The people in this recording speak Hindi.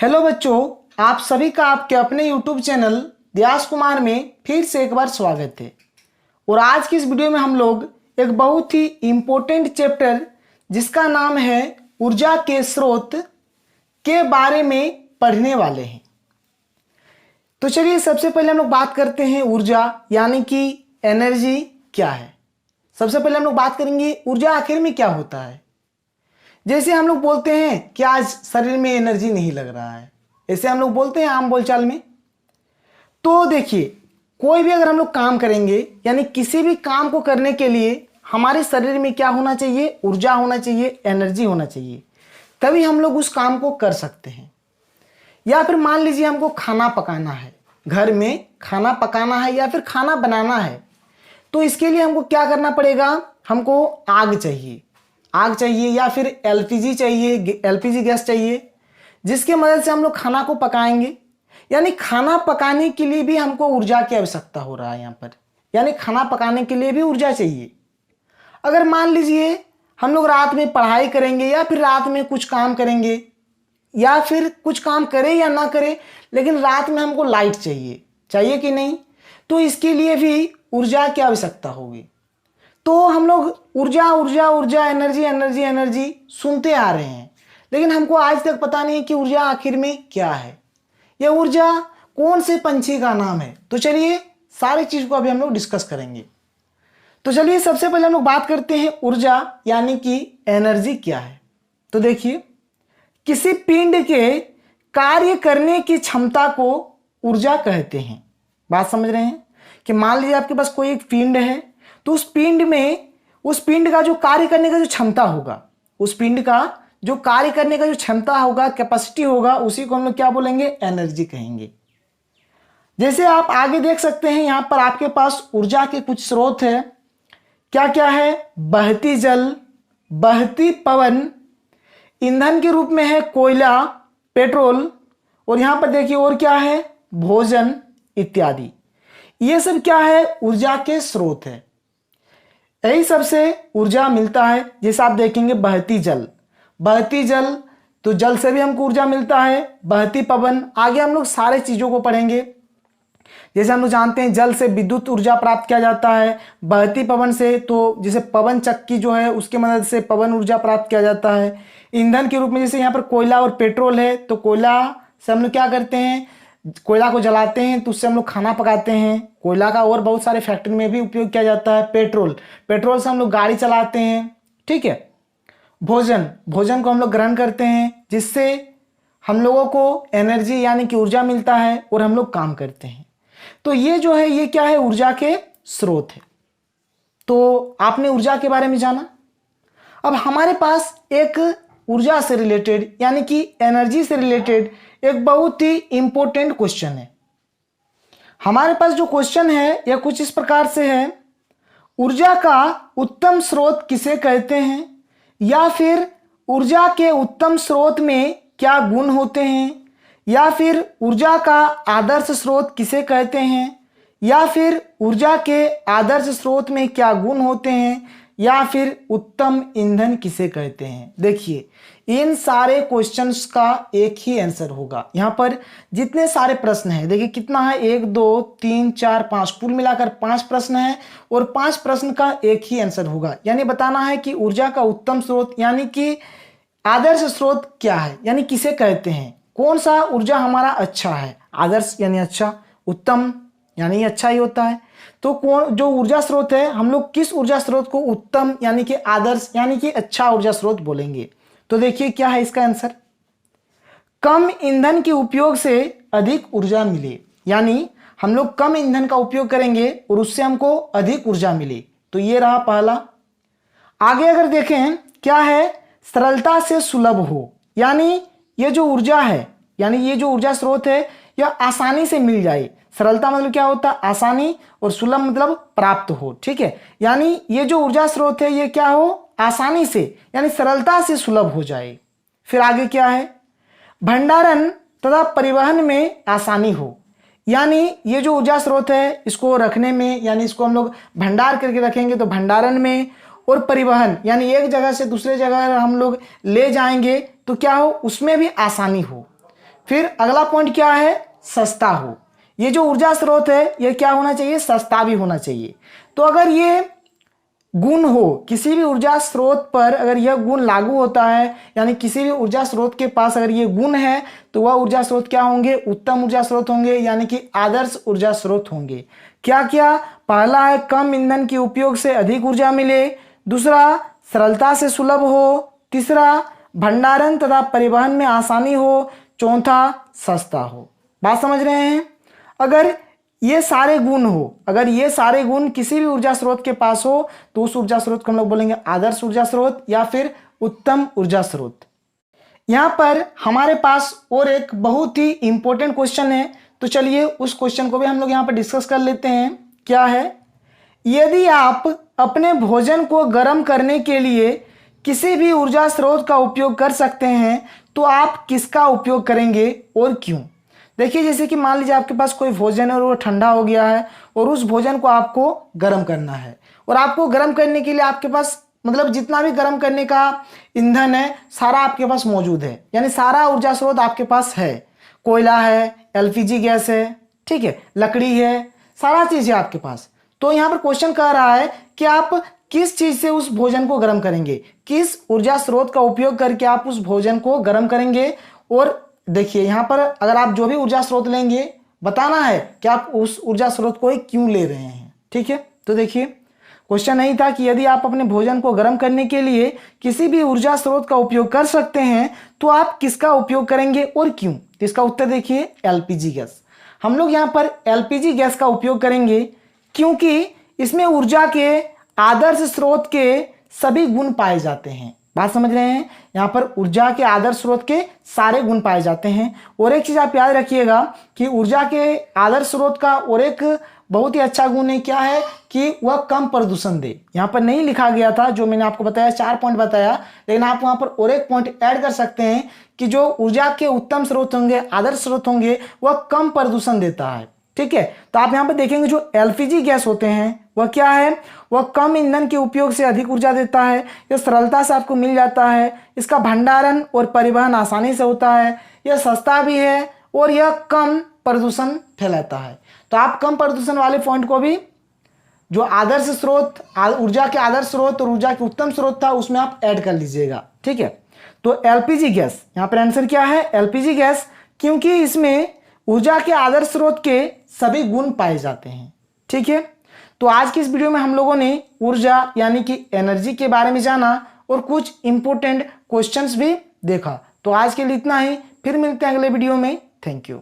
हेलो बच्चों, आप सभी का आपके अपने YouTube चैनल व्यास कुमार में फिर से एक बार स्वागत है। और आज की इस वीडियो में हम लोग एक बहुत ही इम्पोर्टेंट चैप्टर जिसका नाम है ऊर्जा के स्रोत के बारे में पढ़ने वाले हैं। तो चलिए सबसे पहले हम लोग बात करते हैं ऊर्जा यानी कि एनर्जी क्या है। सबसे पहले हम लोग बात करेंगे ऊर्जा आखिर में क्या होता है। जैसे हम लोग बोलते हैं कि आज शरीर में एनर्जी नहीं लग रहा है, ऐसे हम लोग बोलते हैं आम बोलचाल में। तो देखिए, कोई भी अगर हम लोग काम करेंगे यानी किसी भी काम को करने के लिए हमारे शरीर में क्या होना चाहिए, ऊर्जा होना चाहिए, एनर्जी होना चाहिए, तभी हम लोग उस काम को कर सकते हैं। या फिर मान लीजिए हमको खाना पकाना है, घर में खाना पकाना है या फिर खाना बनाना है, तो इसके लिए हमको क्या करना पड़ेगा, हमको आग चाहिए या फिर एलपीजी चाहिए, एलपीजी गैस चाहिए, जिसके मदद से हम लोग खाना को पकाएंगे। यानी खाना पकाने के लिए भी हमको ऊर्जा की आवश्यकता हो रहा है यहाँ पर, यानी खाना पकाने के लिए भी ऊर्जा चाहिए। अगर मान लीजिए हम लोग रात में पढ़ाई करेंगे या फिर रात में कुछ काम करेंगे या फिर कुछ काम करें या ना करें, लेकिन रात में हमको लाइट चाहिए कि नहीं, तो इसके लिए भी ऊर्जा की आवश्यकता होगी। तो हम लोग ऊर्जा ऊर्जा ऊर्जा एनर्जी एनर्जी एनर्जी सुनते आ रहे हैं, लेकिन हमको आज तक पता नहीं कि ऊर्जा आखिर में क्या है, यह ऊर्जा कौन से पंछी का नाम है। तो चलिए सारी चीज को अभी हम लोग डिस्कस करेंगे। तो चलिए सबसे पहले हम लोग बात करते हैं ऊर्जा यानी कि एनर्जी क्या है। तो देखिए, किसी पिंड के कार्य करने की क्षमता को ऊर्जा कहते हैं। बात समझ रहे हैं कि मान लीजिए आपके पास कोई एक पिंड है, तो उस पिंड का जो कार्य करने का जो क्षमता होगा, उस पिंड का जो कार्य करने का जो क्षमता होगा, कैपेसिटी होगा, उसी को हम लोग क्या बोलेंगे, एनर्जी कहेंगे। जैसे आप आगे देख सकते हैं, यहां पर आपके पास ऊर्जा के कुछ स्रोत है। क्या क्या है, बहती जल, बहती पवन, ईंधन के रूप में है कोयला, पेट्रोल, और यहां पर देखिए और क्या है, भोजन इत्यादि। ये सब क्या है, ऊर्जा के स्रोत है। यही सबसे ऊर्जा मिलता है। जैसे आप देखेंगे बहती जल, तो जल से भी हमको ऊर्जा मिलता है। बहती पवन, आगे हम लोग सारे चीजों को पढ़ेंगे। जैसे हम लोग जानते हैं जल से विद्युत ऊर्जा प्राप्त किया जाता है, बहती पवन से तो जैसे पवन चक्की जो है उसके मदद से पवन ऊर्जा प्राप्त किया जाता है। ईंधन के रूप में जैसे यहाँ पर कोयला और पेट्रोल है, तो कोयला से हम लोग क्या करते हैं, कोयला को जलाते हैं तो उससे हम लोग खाना पकाते हैं। कोयला का और बहुत सारे फैक्ट्री में भी उपयोग किया जाता है। पेट्रोल से हम लोग गाड़ी चलाते हैं। ठीक है। भोजन को हम लोग ग्रहण करते हैं, जिससे हम लोगों को एनर्जी यानी कि ऊर्जा मिलता है और हम लोग काम करते हैं। तो ये जो है, ये क्या है, ऊर्जा के स्रोत है। तो आपने ऊर्जा के बारे में जाना। अब हमारे पास एक ऊर्जा से रिलेटेड यानी कि एनर्जी से रिलेटेड एक बहुत ही इंपॉर्टेंट क्वेश्चन है। हमारे पास जो क्वेश्चन है यह कुछ इस प्रकार से है, ऊर्जा का उत्तम स्रोत किसे कहते हैं, या फिर ऊर्जा के उत्तम स्रोत में क्या गुण होते हैं, या फिर ऊर्जा का आदर्श स्रोत किसे कहते हैं, या फिर ऊर्जा के आदर्श स्रोत में क्या गुण होते हैं, या फिर उत्तम ईंधन किसे कहते हैं। देखिए, इन सारे क्वेश्चंस का एक ही आंसर होगा। यहां पर जितने सारे प्रश्न हैं, देखिए कितना है, 1 2 3 4 5, कुल मिलाकर 5 प्रश्न है और 5 प्रश्न का एक ही आंसर होगा। यानी बताना है कि ऊर्जा का उत्तम स्रोत यानी कि आदर्श स्रोत क्या है, यानी किसे कहते हैं, कौन सा ऊर्जा हमारा अच्छा है। आदर्श यानी अच्छा, उत्तम यानी अच्छा ही होता है। तो कौन जो ऊर्जा स्रोत है, हम लोग किस ऊर्जा स्रोत को उत्तम यानी कि आदर्श यानी कि अच्छा ऊर्जा स्रोत बोलेंगे। तो देखिए क्या है इसका आंसर, कम ईंधन के उपयोग से अधिक ऊर्जा मिले। यानी हम लोग कम ईंधन का उपयोग करेंगे और उससे हमको अधिक ऊर्जा मिले। तो ये रहा पहला। आगे अगर देखें क्या है, सरलता से सुलभ हो। यानी ये जो ऊर्जा है, यानी ये जो ऊर्जा स्रोत है, यह आसानी से मिल जाए। सरलता मतलब क्या होता है, आसानी, और सुलभ मतलब प्राप्त हो। ठीक है। यानी ये जो ऊर्जा स्रोत है ये क्या हो, आसानी से यानी सरलता से सुलभ हो जाए। फिर आगे क्या है, भंडारण तथा परिवहन में आसानी हो। यानी ये जो ऊर्जा स्रोत है इसको रखने में, यानी इसको हम लोग भंडार करके रखेंगे तो भंडारण में, और परिवहन यानी एक जगह से दूसरे जगह हम लोग ले जाएंगे तो क्या हो, उसमें भी आसानी हो। फिर अगला पॉइंट क्या है, सस्ता हो। ये जो ऊर्जा स्रोत है ये क्या होना चाहिए, सस्ता भी होना चाहिए। तो अगर ये गुण हो, किसी भी ऊर्जा स्रोत पर अगर यह गुण लागू होता है, यानी किसी भी ऊर्जा स्रोत के पास अगर ये गुण है तो वह ऊर्जा स्रोत क्या होंगे, उत्तम ऊर्जा स्रोत होंगे, यानी कि आदर्श ऊर्जा स्रोत होंगे। क्या क्या, पहला है कम ईंधन के उपयोग से अधिक ऊर्जा मिले, दूसरा सरलता से सुलभ हो, तीसरा भंडारण तथा परिवहन में आसानी हो, चौथा सस्ता हो। बात समझ रहे हैं। अगर ये सारे गुण हो, अगर ये सारे गुण किसी भी ऊर्जा स्रोत के पास हो तो उस ऊर्जा स्रोत को हम लोग बोलेंगे आदर्श ऊर्जा स्रोत या फिर उत्तम ऊर्जा स्रोत। यहां पर हमारे पास और एक बहुत ही इंपॉर्टेंट क्वेश्चन है, तो चलिए उस क्वेश्चन को भी हम लोग यहां पर डिस्कस कर लेते हैं। क्या है, यदि आप अपने भोजन को गर्म करने के लिए किसी भी ऊर्जा स्रोत का उपयोग कर सकते हैं तो आप किसका उपयोग करेंगे और क्यों। देखिए, जैसे कि मान लीजिए आपके पास कोई भोजन है और वो ठंडा हो गया है और उस भोजन को आपको गर्म करना है, और आपको गर्म करने के लिए आपके पास मतलब जितना भी गर्म करने का ईंधन है सारा आपके पास मौजूद है, यानी सारा ऊर्जा स्रोत आपके पास है। कोयला है, एलपीजी गैस है, ठीक है, लकड़ी है, सारा चीज है आपके पास। तो यहाँ पर क्वेश्चन कह रहा है कि आप किस चीज से उस भोजन को गर्म करेंगे, किस ऊर्जा स्रोत का उपयोग करके आप उस भोजन को गर्म करेंगे। और देखिए यहाँ पर अगर आप जो भी ऊर्जा स्रोत लेंगे बताना है कि आप उस ऊर्जा स्रोत को क्यों ले रहे हैं, ठीक है। तो देखिए क्वेश्चन नहीं था कि यदि आप अपने भोजन को गर्म करने के लिए किसी भी ऊर्जा स्रोत का उपयोग कर सकते हैं तो आप किसका उपयोग करेंगे और क्यों। तो इसका उत्तर देखिए एलपीजी गैस। हम लोग यहाँ पर एलपीजी गैस का उपयोग करेंगे क्योंकि इसमें ऊर्जा के आदर्श स्रोत के सभी गुण पाए जाते हैं। बात समझ रहे हैं, यहाँ पर ऊर्जा के आदर्श स्रोत के सारे गुण पाए जाते हैं। और एक चीज आप याद रखिएगा कि ऊर्जा के आदर्श स्रोत का और एक बहुत ही अच्छा गुण है, क्या है कि वह कम प्रदूषण दे। यहाँ पर नहीं लिखा गया था, जो मैंने आपको बताया 4 पॉइंट बताया, लेकिन आप वहां पर और एक पॉइंट ऐड कर सकते हैं कि जो ऊर्जा के उत्तम स्रोत होंगे, आदर्श स्रोत होंगे, वह कम प्रदूषण देता है, ठीक है। तो आप यहाँ पर देखेंगे जो एलपीजी गैस होते हैं वह क्या है, वह कम ईंधन के उपयोग से अधिक ऊर्जा देता है, यह सरलता से आपको मिल जाता है, इसका भंडारण और परिवहन आसानी से होता है, यह सस्ता भी है और यह कम प्रदूषण फैलाता है। तो आप कम प्रदूषण वाले पॉइंट को भी, जो आदर्श स्रोत, ऊर्जा के आदर्श स्रोत और ऊर्जा के उत्तम स्रोत था, उसमें आप ऐड कर लीजिएगा, ठीक है। तो एलपीजी गैस, यहाँ पर आंसर क्या है, एलपीजी गैस, क्योंकि इसमें ऊर्जा के आदर्श स्रोत के सभी गुण पाए जाते हैं, ठीक है। तो आज की इस वीडियो में हम लोगों ने ऊर्जा यानी कि एनर्जी के बारे में जाना और कुछ इंपॉर्टेंट क्वेश्चंस भी देखा। तो आज के लिए इतना ही, फिर मिलते हैं अगले वीडियो में। Thank you.